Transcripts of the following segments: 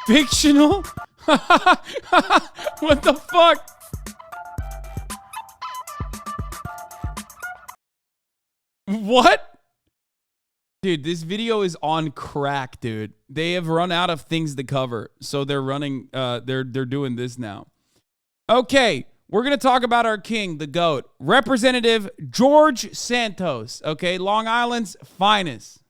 Fictional? What the fuck? What? Dude, this video is on crack, dude. They have run out of things to cover, so they're running. They're doing this now. Okay, we're gonna talk about our king, the GOAT, Representative George Santos. Okay, Long Island's finest.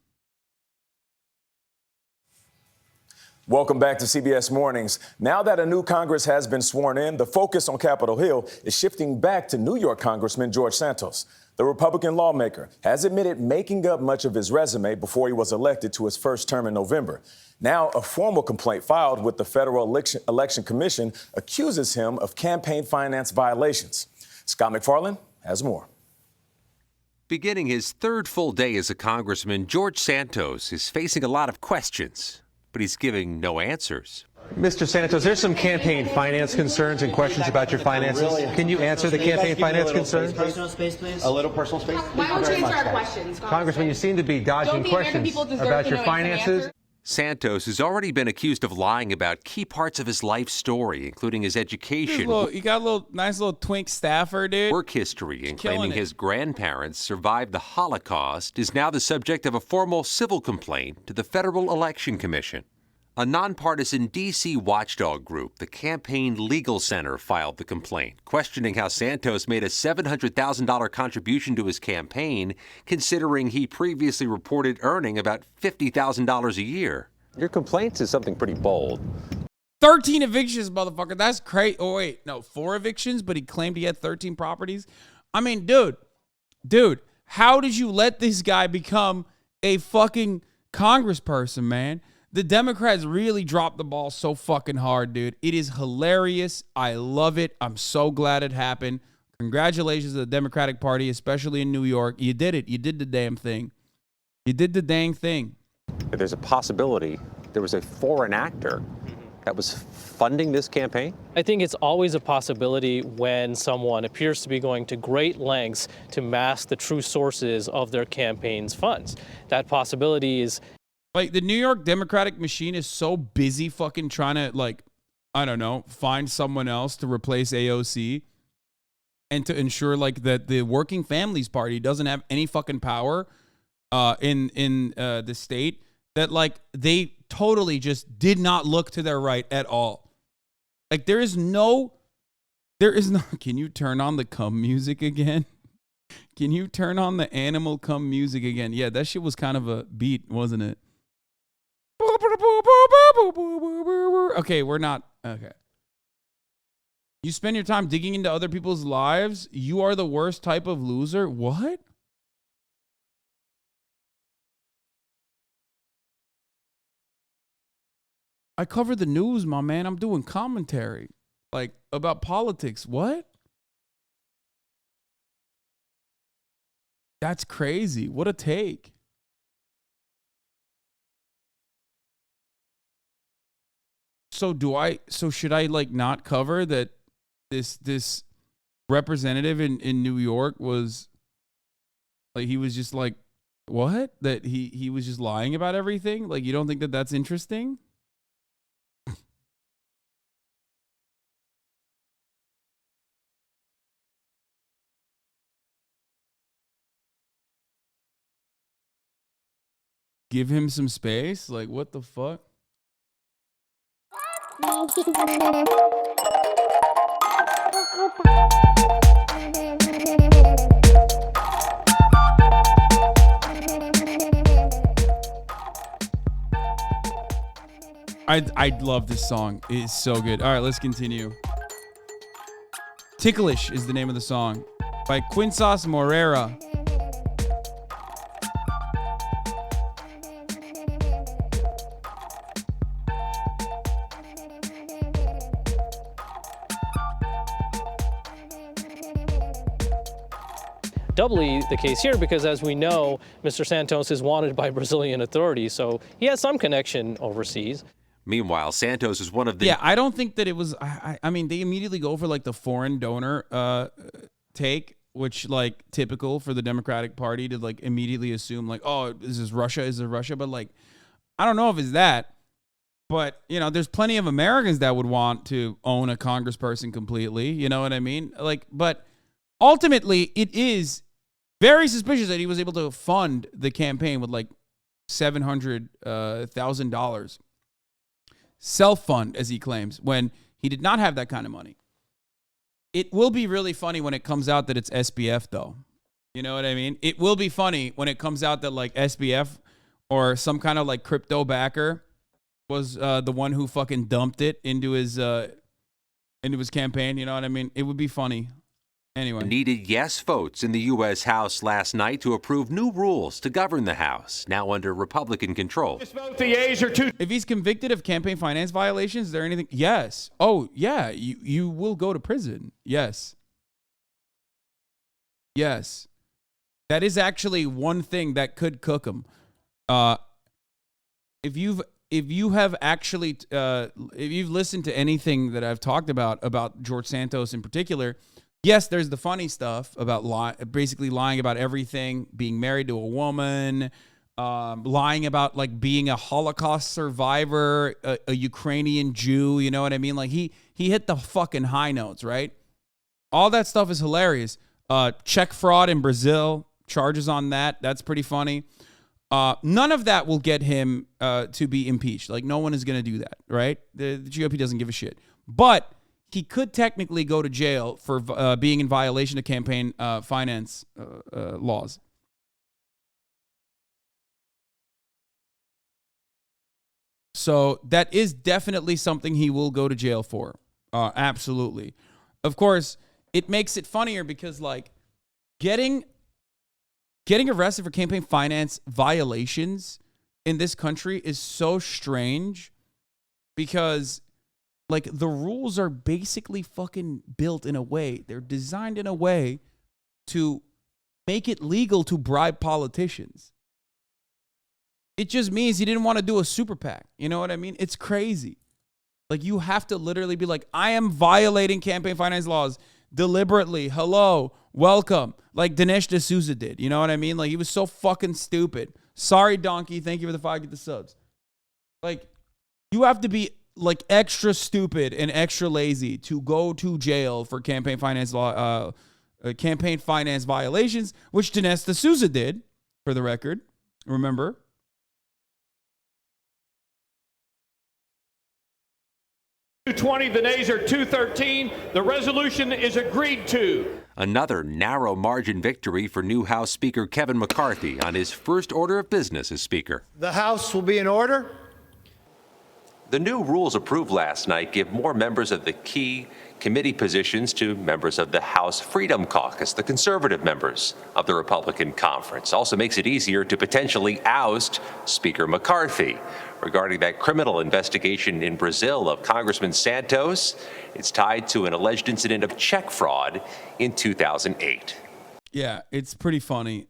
Welcome back to CBS Mornings. Now that a new Congress has been sworn in, the focus on Capitol Hill is shifting back to New York Congressman George Santos. The Republican lawmaker has admitted making up much of his resume before he was elected to his first term in November. Now, a formal complaint filed with the Federal Election Commission accuses him of campaign finance violations. Scott McFarland has more. Beginning his third full day as a congressman, George Santos is facing a lot of questions, but he's giving no answers. Mr. Santos, there's some campaign finance concerns and questions about your finances. Can you answer the campaign finance concerns? Personal space, please. A little personal space? Why don't you answer our questions, Congressman, you seem to be dodging questions about your finances. Santos has already been accused of lying about key parts of his life story, including his education, You got a nice little twink staffer, dude. work history, and claiming his grandparents survived the Holocaust is now the subject of a formal civil complaint to the Federal Election Commission. A nonpartisan D.C. watchdog group, the Campaign Legal Center, filed the complaint, questioning how Santos made a $700,000 contribution to his campaign, considering he previously reported earning about $50,000 a year. Your complaint is something pretty bold. 13 evictions, motherfucker. That's crazy. Oh, wait. No, 4 evictions, but he claimed he had 13 properties. I mean, dude, how did you let this guy become a fucking congressperson, man? The Democrats really dropped the ball so fucking hard, dude. It is hilarious. I love it. I'm so glad it happened. Congratulations to the Democratic Party, especially in New York. You did it. You did the damn thing. You did the dang thing. There's a possibility there was a foreign actor that was funding this campaign? I think it's always a possibility when someone appears to be going to great lengths to mask the true sources of their campaign's funds. That possibility is... Like, the New York Democratic machine is so busy fucking trying to, like, I don't know, find someone else to replace AOC and to ensure, like, that the Working Families Party doesn't have any fucking power in the state, that, like, they totally just did not look to their right at all. Like, there is no, can you turn on the cum music again? Can you turn on the animal cum music again? Yeah, that shit was kind of a beat, wasn't it? Okay, we're not. Okay. You spend your time digging into other people's lives. You are the worst type of loser. What? I cover the news, my man. I'm doing commentary, like, about politics. What? That's crazy. What a take. So should I, like, not cover that this representative in New York was, like, he was just like, what? That he was just lying about everything? Like, you don't think that that's interesting? Give him some space? Like, what the fuck? I love this song. It is so good. All right, let's continue. Ticklish is the name of the song by Quinsas Morera. Doubly the case here because, as we know, Mr. Santos is wanted by Brazilian authorities, so he has some connection overseas. Meanwhile, Santos is one of the... Yeah, I don't think that it was... I mean, they immediately go for, like, the foreign donor take, which, like, typical for the Democratic Party to, like, immediately assume, like, oh, is this Russia? Is it Russia? But, like, I don't know if it's that. But, you know, there's plenty of Americans that would want to own a congressperson completely. You know what I mean? Like, but ultimately, it is very suspicious that he was able to fund the campaign with like $700,000 self-fund, as he claims, when he did not have that kind of money. It will be really funny when it comes out that it's SBF, though. You know what I mean? It will be funny when it comes out that like SBF or some kind of like crypto backer was the one who fucking dumped it into his campaign. You know what I mean? It would be funny. Anyway. Needed yes votes in the U.S. House last night to approve new rules to govern the House, now under Republican control. If he's convicted of campaign finance violations, is there anything? Yes. Oh, yeah. You will go to prison. Yes. Yes. That is actually one thing that could cook him. If you've listened to anything that I've talked about George Santos in particular, yes, there's the funny stuff about basically lying about everything, being married to a woman, lying about like being a Holocaust survivor, a Ukrainian Jew. You know what I mean? Like he hit the fucking high notes, right? All that stuff is hilarious. Check fraud in Brazil, charges on that. That's pretty funny. None of that will get him to be impeached. Like no one is going to do that, right? The GOP doesn't give a shit. But he could technically go to jail for being in violation of campaign finance laws. So that is definitely something he will go to jail for. Absolutely. Of course, it makes it funnier because like getting arrested for campaign finance violations in this country is so strange because like the rules are basically fucking built in a way, they're designed in a way to make it legal to bribe politicians. It just means he didn't want to do a super PAC. You know what I mean? It's crazy. Like you have to literally be like, I am violating campaign finance laws deliberately. Hello, welcome. Like Dinesh D'Souza did. You know what I mean? Like he was so fucking stupid. Sorry, Donkey. Thank you for the 5 get the subs. Like you have to be like extra stupid and extra lazy to go to jail for campaign finance campaign finance violations, which Dinesh D'Souza did, for the record. Remember? 220, the nays are 213. The resolution is agreed to. Another narrow margin victory for new House Speaker Kevin McCarthy on his first order of business as Speaker. The House will be in order. The new rules approved last night give more members of the key committee positions to members of the House Freedom Caucus, the conservative members of the Republican conference. Also makes it easier to potentially oust Speaker McCarthy. Regarding that criminal investigation in Brazil of Congressman Santos, it's tied to an alleged incident of check fraud in 2008. Yeah, it's pretty funny.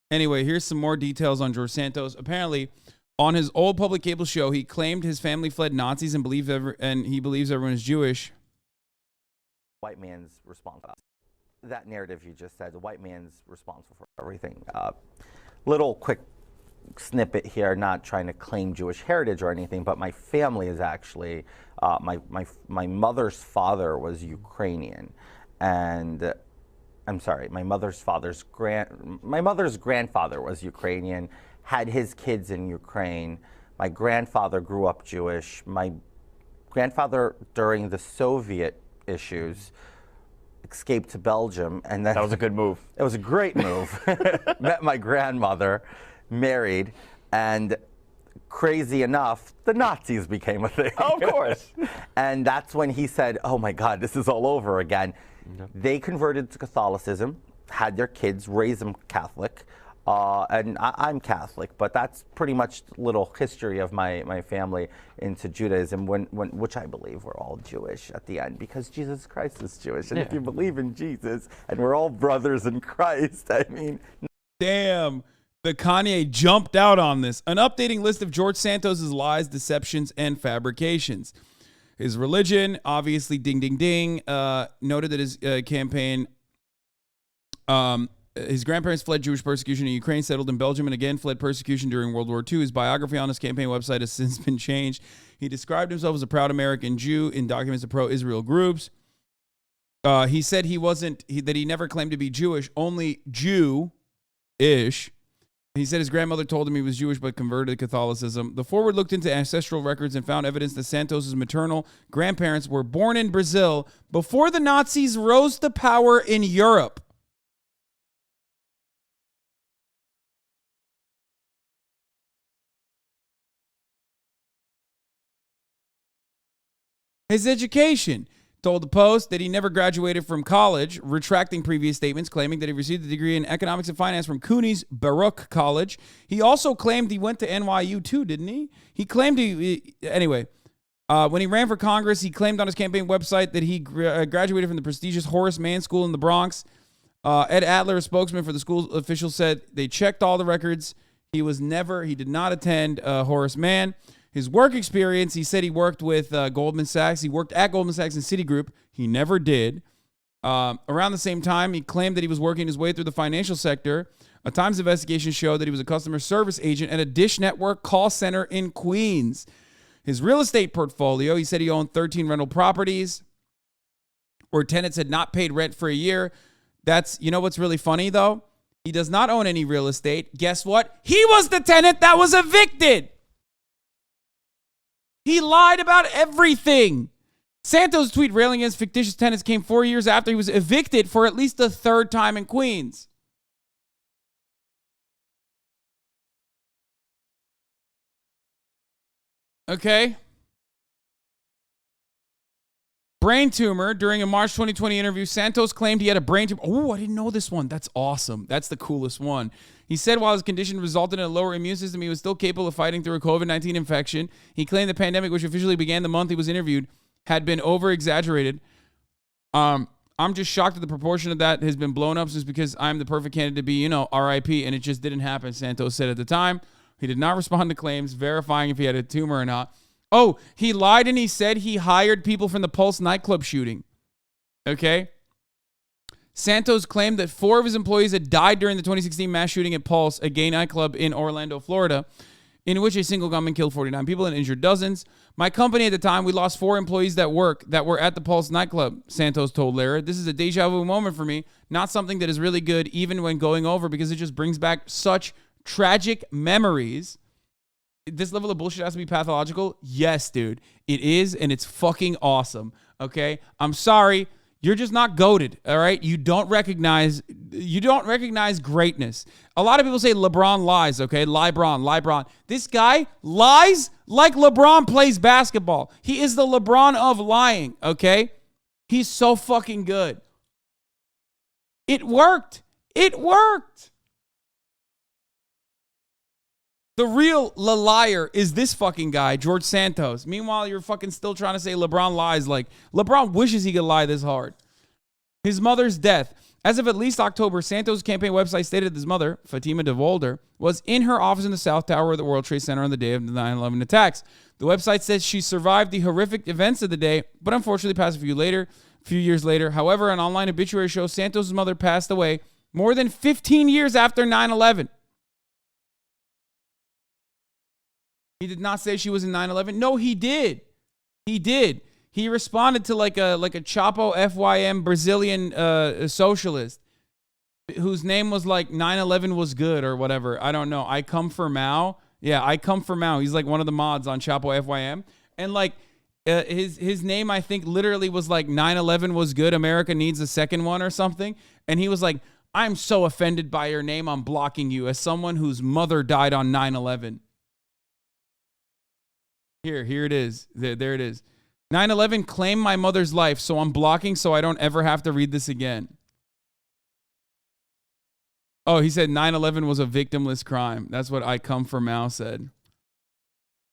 Anyway, here's some more details on George Santos. Apparently, on his old public cable show, he claimed his family fled Nazis and he believes everyone is Jewish. White man's responsible. That narrative you just said, the white man's responsible for everything. Little quick snippet here, not trying to claim Jewish heritage or anything, but my family is actually, my mother's father was Ukrainian, and I'm sorry, my mother's grandfather was Ukrainian, had his kids in Ukraine. My grandfather grew up Jewish. My grandfather, during the Soviet issues, escaped to Belgium, and then that was a good move. It was a great move. Met my grandmother, married, and crazy enough, the Nazis became a thing. Oh, of course. And that's when he said, oh my God, this is all over again. Yep. They converted to Catholicism, had their kids, raised them Catholic. And I'm Catholic, but that's pretty much little history of my family into Judaism, which I believe we're all Jewish at the end, because Jesus Christ is Jewish. And if you believe in Jesus, and we're all brothers in Christ, I mean. Damn, the Kanye jumped out on this. An updating list of George Santos's lies, deceptions, and fabrications. His religion, obviously, ding, ding, ding, noted that his campaign His grandparents fled Jewish persecution in Ukraine, settled in Belgium, and again fled persecution during World War II. His biography on his campaign website has since been changed. He described himself as a proud American Jew in documents of pro-Israel groups. He said that he never claimed to be Jewish, only Jew-ish. He said his grandmother told him he was Jewish but converted to Catholicism. The Forward looked into ancestral records and found evidence that Santos' maternal grandparents were born in Brazil before the Nazis rose to power in Europe. His education told the Post that he never graduated from college, retracting previous statements claiming that he received a degree in economics and finance from CUNY's Baruch College. He also claimed he went to NYU too, didn't he? He claimed anyway, when he ran for Congress, he claimed on his campaign website that he graduated from the prestigious Horace Mann School in the Bronx. Ed Adler, a spokesman for the school official, said they checked all the records. He did not attend Horace Mann. His work experience, he said he worked with Goldman Sachs. He worked at Goldman Sachs and Citigroup. He never did. Around the same time, he claimed that he was working his way through the financial sector. A Times investigation showed that he was a customer service agent at a Dish Network call center in Queens. His real estate portfolio, he said he owned 13 rental properties where tenants had not paid rent for a year. You know what's really funny, though? He does not own any real estate. Guess what? He was the tenant that was evicted. He lied about everything. Santos' tweet railing against fictitious tenants came 4 years after he was evicted for at least the third time in Queens. Okay. Brain tumor. During a March 2020 interview, Santos claimed he had a brain tumor. Oh, I didn't know this one. That's awesome. That's the coolest one. He said while his condition resulted in a lower immune system, he was still capable of fighting through a COVID-19 infection. He claimed the pandemic, which officially began the month he was interviewed, had been over-exaggerated. I'm just shocked that the proportion of that has been blown up just because I'm the perfect candidate to be, RIP, and it just didn't happen, Santos said at the time. He did not respond to claims verifying if he had a tumor or not. Oh, he lied and he said he hired people from the Pulse nightclub shooting. Okay? Santos claimed that 4 of his employees had died during the 2016 mass shooting at Pulse, a gay nightclub in Orlando, Florida, in which a single gunman killed 49 people and injured dozens. My company at the time, we lost 4 employees that were at the Pulse nightclub, Santos told Lara. This is a deja vu moment for me, not something that is really good even when going over because it just brings back such tragic memories. This level of bullshit has to be pathological? Yes, dude. It is, and it's fucking awesome. Okay? I'm sorry. You're just not goated, all right? You don't recognize greatness. A lot of people say LeBron lies, okay? LeBron. This guy lies like LeBron plays basketball. He is the LeBron of lying, okay? He's so fucking good. It worked. The real liar is this fucking guy, George Santos. Meanwhile, you're fucking still trying to say LeBron lies like LeBron wishes he could lie this hard. His mother's death. As of at least October, Santos' campaign website stated that his mother, Fatima DeVolder, was in her office in the South Tower of the World Trade Center on the day of the 9/11 attacks. The website says she survived the horrific events of the day, but unfortunately passed a few years later. However, an online obituary shows Santos' mother passed away more than 15 years after 9/11. He did not say she was in 9/11. No, he did. He responded to like a Chapo FYM Brazilian socialist whose name was like 9/11 was good or whatever. I don't know. I come for Mao. Yeah, I come for Mao. He's like one of the mods on Chapo FYM. And like his name, I think, literally was like 9/11 was good. America needs a second one or something. And he was like, I'm so offended by your name. I'm blocking you as someone whose mother died on 9/11. Here it is. There it is. 9/11 claimed my mother's life, so I'm blocking so I don't ever have to read this again. Oh, he said 9/11 was a victimless crime. That's what I come for Mao said.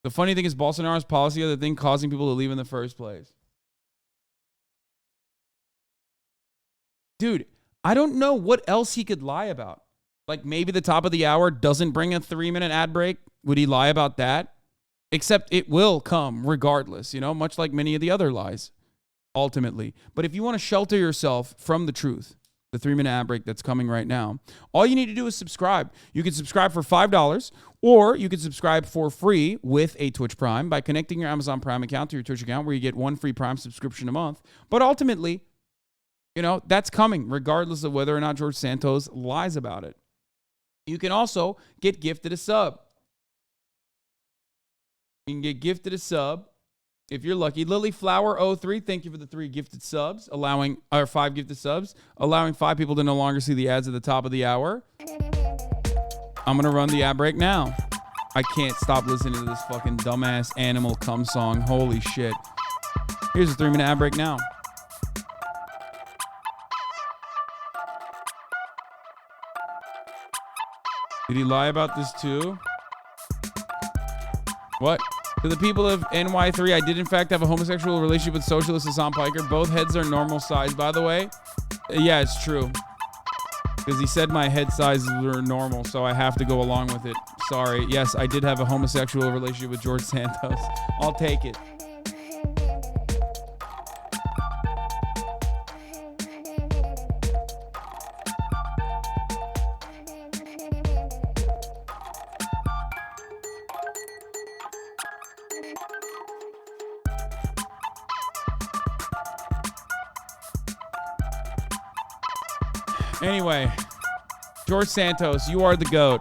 The funny thing is Bolsonaro's policy are the thing causing people to leave in the first place. Dude, I don't know what else he could lie about. Like maybe the top of the hour doesn't bring a 3-minute ad break. Would he lie about that? Except it will come regardless, much like many of the other lies, ultimately. But if you want to shelter yourself from the truth the 3-minute ad break that's coming right now. All you need to do is subscribe. You can subscribe for $5, or you can subscribe for free with a Twitch Prime by connecting your Amazon Prime account to your Twitch account, where you get 1 free Prime subscription a month. But ultimately, you know, that's coming regardless of whether or not George Santos lies about it. You can also get gifted a sub. You can get gifted a sub if you're lucky. Lilyflower03, thank you for the 3 gifted subs, allowing 5 gifted subs, allowing 5 people to no longer see the ads at the top of the hour. I'm gonna run the ad break now. I can't stop listening to this fucking dumbass animal cum song. Holy shit. Here's a 3-minute ad break now. Did he lie about this too? What? To the people of NY3, I did in fact have a homosexual relationship with socialist Hassan Piker. Both heads are normal size, by the way. Yeah, it's true. Because he said my head sizes were normal, so I have to go along with it. Sorry. Yes, I did have a homosexual relationship with George Santos. I'll take it. Anyway, George Santos, you are the GOAT.